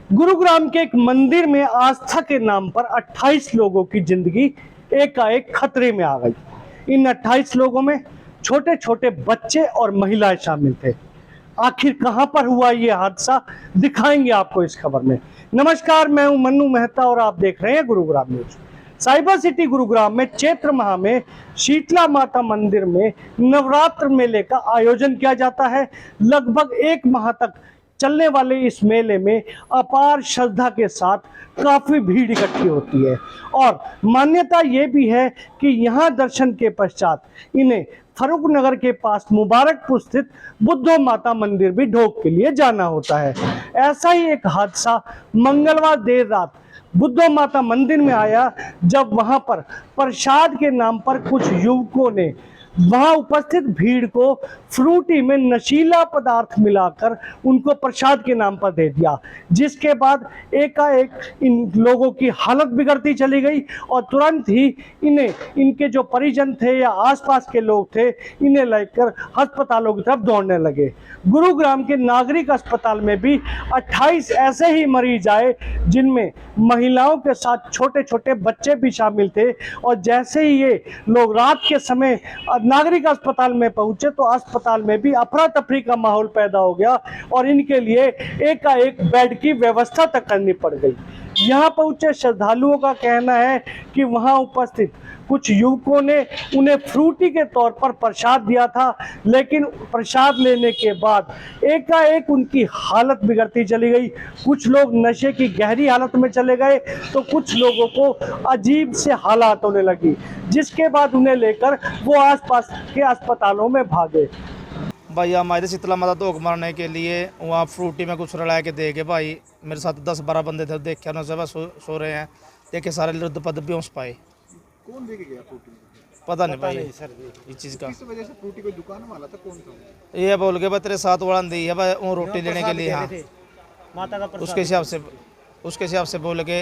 गुरुग्राम के एक मंदिर में आस्था के नाम पर 28 लोगों की जिंदगी एकाएक खतरे में आ गई। इन 28 लोगों में छोटे छोटे बच्चे और महिलाएं शामिल थे। आखिर कहां पर हुआ ये हादसा, दिखाएंगे आपको इस खबर में। नमस्कार, मैं हूं मन्नू मेहता और आप देख रहे हैं Gurugram news. Cyber city Gurugram में चैत्र माह में शीतला माता मंदिर में नवरात्र मेले का आयोजन किया जाता है। लगभग एक माह तक चलने वाले इस मेले में अपार श्रद्धा के साथ काफी भीड़ इकट्ठी होती है और मान्यता ये भी है कि यहाँ दर्शन के पश्चात इन्हें फरूख नगर के पास मुबारकपुर स्थित बुद्धो माता मंदिर भी ढोक के लिए जाना होता है। ऐसा ही एक हादसा मंगलवार देर रात बुद्धो माता मंदिर में आया, जब वहां पर प्रसाद के नाम पर कुछ युवकों ने वहां उपस्थित भीड़ को फ्रूटी में नशीला पदार्थ मिलाकर उनको प्रसाद के नाम पर दे दिया, जिसके बाद एकाएक इन लोगों की हालत बिगड़ती चली गई और तुरंत ही इन्हें इनके जो परिजन थे या आसपास के लोग थे इन्हें लेकर अस्पतालों की तरफ दौड़ने लगे। गुरुग्राम के नागरिक अस्पताल में भी 28 ऐसे ही मरीज आए, जिनमें महिलाओं के साथ छोटे छोटे बच्चे भी शामिल थे। और जैसे ही ये लोग रात के समय नागरिक अस्पताल में पहुंचे तो अस्पताल में भी अफरा तफरी का माहौल पैदा हो गया और इनके लिए एकाएक बेड की व्यवस्था तक करनी पड़ गई। यहाँ पहुंचे श्रद्धालुओं का कहना है कि वहां उपस्थित कुछ युवकों ने उन्हें फ्रूटी के तौर पर प्रसाद दिया था, लेकिन प्रसाद लेने के बाद एकाएक उनकी हालत बिगड़ती चली गई। कुछ लोग नशे की गहरी हालत में चले गए तो कुछ लोगों को अजीब से हालात होने लगी, जिसके बाद उन्हें लेकर वो आसपास के अस्पतालों में भागे। भाई हम आए थे शीतला माता धोख मारने के लिए, वहाँ फ्रूटी में कुछ रला के दे के भाई मेरे साथ 10-12 बंदे थे, देखे उन्होंने सब सो रहे हैं, देखे सारे लुद्ध पद बेहोश पाए। कौन लेके गया फ्रूटी? पता नहीं भाई सर इस चीज़ का। किस वजह से फ्रूटी कोई दुकान वाला था, कौन था? ये बोल के भाई तेरे साथ वाला दी है भाई वो रोटी लेने के लिए। हाँ माता का उसके हिसाब से बोल के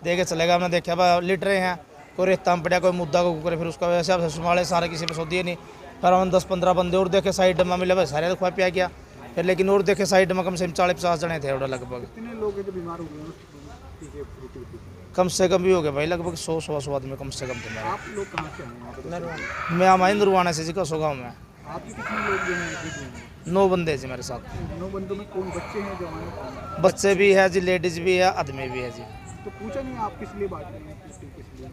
दे के चलेगा। हमने देखा भाई लिट रहे हैं, कोई रेता में पड़ा, कोई मुद्दा को करे, फिर उसका हिसाब से संभाले सारे, किसी पे सौदिए नहीं। फिर हम 10-15 बंदे और देखे साइड में मिले भाई, सारे खुआ पिया गया। फिर लेकिन और देखे साइड में कम से कम 40-50 जने थे लगभग। कितने लोग हैं जो बीमार हो गए? कम से कम भी हो गए भाई, लगभग 100 आदमी कम से कम थे। आप लोग कहाँ से आए? मैं हमारे नरवाना से जी कसो गाँव में। आपके कितने लोग जो हैं? 9 बंदे जी मेरे साथ। 9 बंदों में कौन बच्चे हैं जो आए? बच्चे भी है जी, लेडीज भी है, आदमी भी है जी। तो पूछा नहीं आप किस लिए बांट रहे हैं, किस लिए?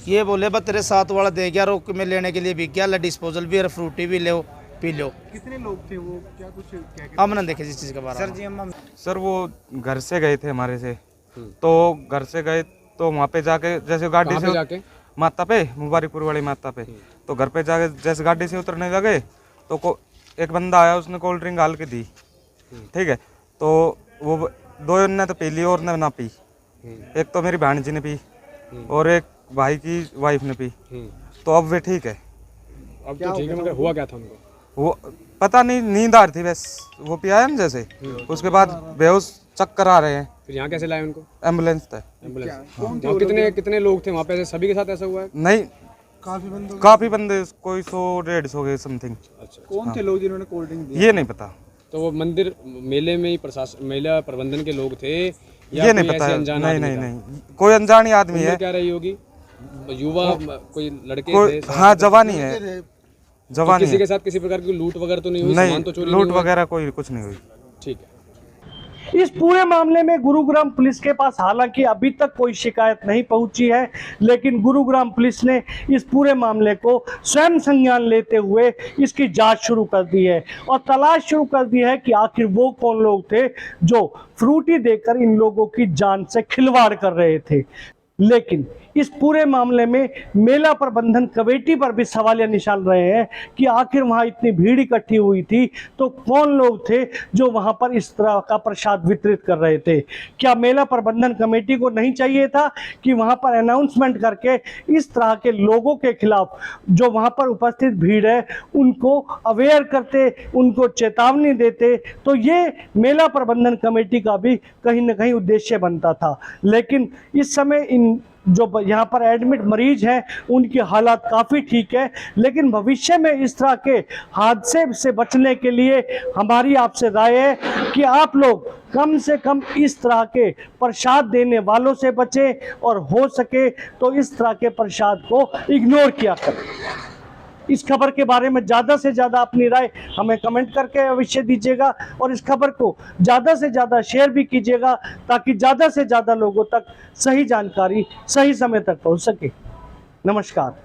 ये बोले बस तेरे साथ वाला दे गया, रोक में लेने के लिए भी क्या, डिस्पोजल भी है, फ्रूटी भी लो पी लो। कितने लोग थे वो, क्या कुछ हमने देखे जिस चीज़ के बारे में। सर वो घर से गए थे हमारे से, तो घर से गए तो वहाँ पे जाके जैसे गाड़ी से जाके माता पे, मुबारकपुर वाली माता पे, तो घर पे जाके जैसे गाड़ी से उतरने लगे तो एक बंदा आया, उसने कोल्ड ड्रिंक डाल के दी। ठीक है, तो वो 2 ने तो पी ली और ने ना पी। एक तो मेरी भांजी ने पी और एक भाई की वाइफ ने पी। तो अब वे ठीक है। अब तो ठीक है, मगर हुआ क्या था उनको? वो पता नहीं, नींद आ रही थी बस, वो पिया है ना जैसे, उसके बाद बेहोश चक्कर आ रहे हैं। फिर यहाँ कैसे लाए उनको? एम्बुलेंस था। एम्बुलेंस। और कितने लोग थे वहाँ पे? सभी के साथ ऐसा हुआ है? नहीं, काफी बंदे, कोई 100-150 के समथिंग। अच्छा। कौन थे लोग जिन्होंने कोल्ड ड्रिंक दी? ये नहीं पता। तो वो मंदिर मेले में ही मेला प्रबंधन के लोग थे या ये नहीं कोई पता। ऐसे अनजान आदमी था? नहीं, कोई अनजान ही आदमी है। क्या रही होगी? युवा कोई लड़के कोई, थे? हाँ जवानी है, जवानी किसी है। के साथ किसी प्रकार की लूट वगैरह तो नहीं हुई? नहीं, सामान तो चोरी लूट नहीं हुआ? वगैरह कोई कुछ नहीं हुई। ठीक है। इस पूरे मामले में गुरुग्राम पुलिस के पास हालांकि अभी तक कोई शिकायत नहीं पहुंची है, लेकिन गुरुग्राम पुलिस ने इस पूरे मामले को स्वयं संज्ञान लेते हुए इसकी जांच शुरू कर दी है और तलाश शुरू कर दी है कि आखिर वो कौन लोग थे जो फ्रूटी देकर इन लोगों की जान से खिलवाड़ कर रहे थे। लेकिन इस पूरे मामले में मेला प्रबंधन कमेटी पर भी सवालिया निशान रहे हैं कि आखिर वहां इतनी भीड़ इकट्ठी हुई थी तो कौन लोग थे जो वहां पर इस तरह का प्रसाद वितरित कर रहे थे। क्या मेला प्रबंधन कमेटी को नहीं चाहिए था कि वहां पर अनाउंसमेंट करके इस तरह के लोगों के खिलाफ जो वहां पर उपस्थित भीड़ है उनको अवेयर करते, उनको चेतावनी देते, तो ये मेला प्रबंधन कमेटी का भी कहीं ना कहीं उद्देश्य बनता था। लेकिन इस समय इन जो यहाँ पर एडमिट मरीज हैं उनकी हालात काफ़ी ठीक है, लेकिन भविष्य में इस तरह के हादसे से बचने के लिए हमारी आपसे राय है कि आप लोग कम से कम इस तरह के प्रसाद देने वालों से बचें और हो सके तो इस तरह के प्रसाद को इग्नोर किया करें। इस खबर के बारे में ज़्यादा से ज़्यादा अपनी राय हमें कमेंट करके अवश्य दीजिएगा और इस खबर को ज़्यादा से ज़्यादा शेयर भी कीजिएगा ताकि ज़्यादा से ज़्यादा लोगों तक सही जानकारी सही समय तक पहुंच सके। नमस्कार।